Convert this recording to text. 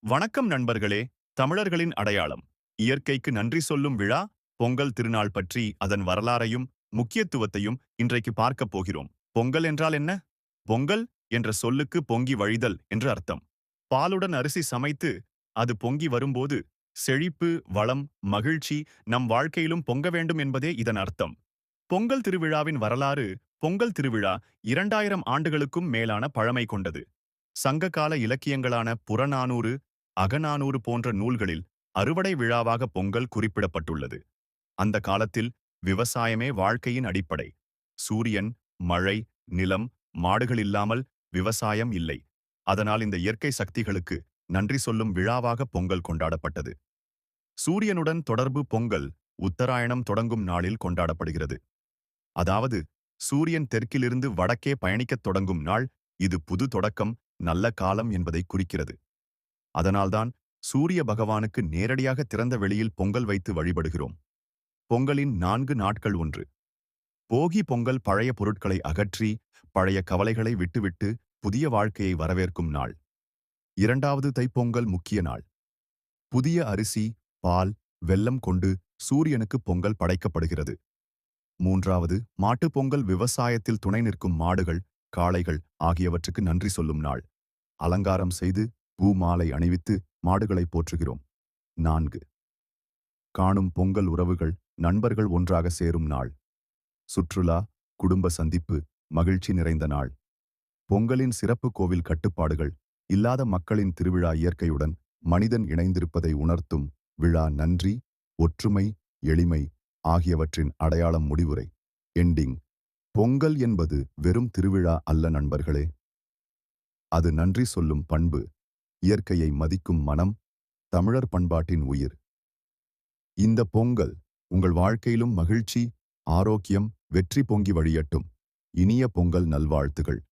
வணக்கம் நண்பர்களே. தமிழர்களின் அடையாளம் இயற்கைக்கு நன்றி சொல்லும் விழா பொங்கல் திருநாள் பற்றி அதன் வரலாறையும் முக்கியத்துவத்தையும் இன்றைக்கு பார்க்கப் போகிறோம். பொங்கல் என்றால் என்ன? பொங்கல் என்ற சொல்லுக்கு பொங்கி வழிதல் என்று அர்த்தம். பாலுடன் அரிசி சமைத்து அது பொங்கி வரும்போது செழிப்பு, வளம், மகிழ்ச்சி நம் வாழ்க்கையிலும் பொங்க வேண்டும் என்பதே இதன் அர்த்தம். பொங்கல் திருவிழாவின் வரலாறு பொங்கல் திருவிழா 2000 ஆண்டுகளுக்கும் மேலான பழமை கொண்டது. சங்ககால இலக்கியங்களான புறநானூறு, அகநானூறு போன்ற நூல்களில் அறுவடை விழாவாக பொங்கல் குறிப்பிடப்பட்டுள்ளது. அந்த காலத்தில் விவசாயமே வாழ்க்கையின் அடிப்படை. சூரியன், மழை, நிலம், மாடுகள் இல்லாமல் விவசாயம் இல்லை. அதனால் இந்த இயற்கை சக்திகளுக்கு நன்றி சொல்லும் விழாவாக பொங்கல் கொண்டாடப்பட்டது. சூரியனுடன் தொடர்பு பொங்கல் உத்தராயணம் தொடங்கும் நாளில் கொண்டாடப்படுகிறது. அதாவது சூரியன் தெற்கிலிருந்து வடக்கே பயணிக்கத் தொடங்கும் நாள். இது புது தொடக்கம், நல்ல காலம் என்பதை குறிக்கிறது. அதனால்தான் சூரிய பகவானுக்கு நேரடியாக திறந்த வெளியில் பொங்கல் வைத்து வழிபடுகிறோம். பொங்கலின் 4 நாட்கள். 1. போகி பொங்கல், பழைய பொருட்களை அகற்றி பழைய கவலைகளை விட்டுவிட்டு புதிய வாழ்க்கையை வரவேற்கும் நாள். 2. தைப்பொங்கல், முக்கிய நாள். புதிய அரிசி, பால், வெல்லம் கொண்டு சூரியனுக்கு பொங்கல் படைக்கப்படுகிறது. 3. மாட்டுப் பொங்கல், விவசாயத்தில் துணை நிற்கும் மாடுகள், காளைகள் ஆகியவற்றுக்கு நன்றி சொல்லும் நாள். அலங்காரம் செய்து பூ மாலை அணிவித்து மாடுகளை போற்றுகிறோம். 4. காணும் பொங்கல், உறவுகள், நண்பர்கள் ஒன்றாக சேரும் நாள். சுற்றுலா, குடும்ப சந்திப்பு, மகிழ்ச்சி நிறைந்த நாள். பொங்கலின் சிறப்பு கோவில் கட்டுப்பாடுகள் இல்லாத மக்களின் திருவிழா, இயற்கையுடன் மனிதன் இணைந்திருப்பதை உணர்த்தும் விழா. நன்றி, ஒற்றுமை, எளிமை ஆகியவற்றின் அடையாளம். முடிவுரை. எண்டிங். பொங்கல் என்பது வெறும் திருவிழா அல்ல நண்பர்களே. அது நன்றி சொல்லும் பண்பு, இயற்கையை மதிக்கும் மனம், தமிழர் பண்பாட்டின் உயிர். இந்த பொங்கல் உங்கள் வாழ்க்கையிலும் மகிழ்ச்சி, ஆரோக்கியம், வெற்றி பொங்கி வழியட்டும். இனிய பொங்கல் நல்வாழ்த்துகள்.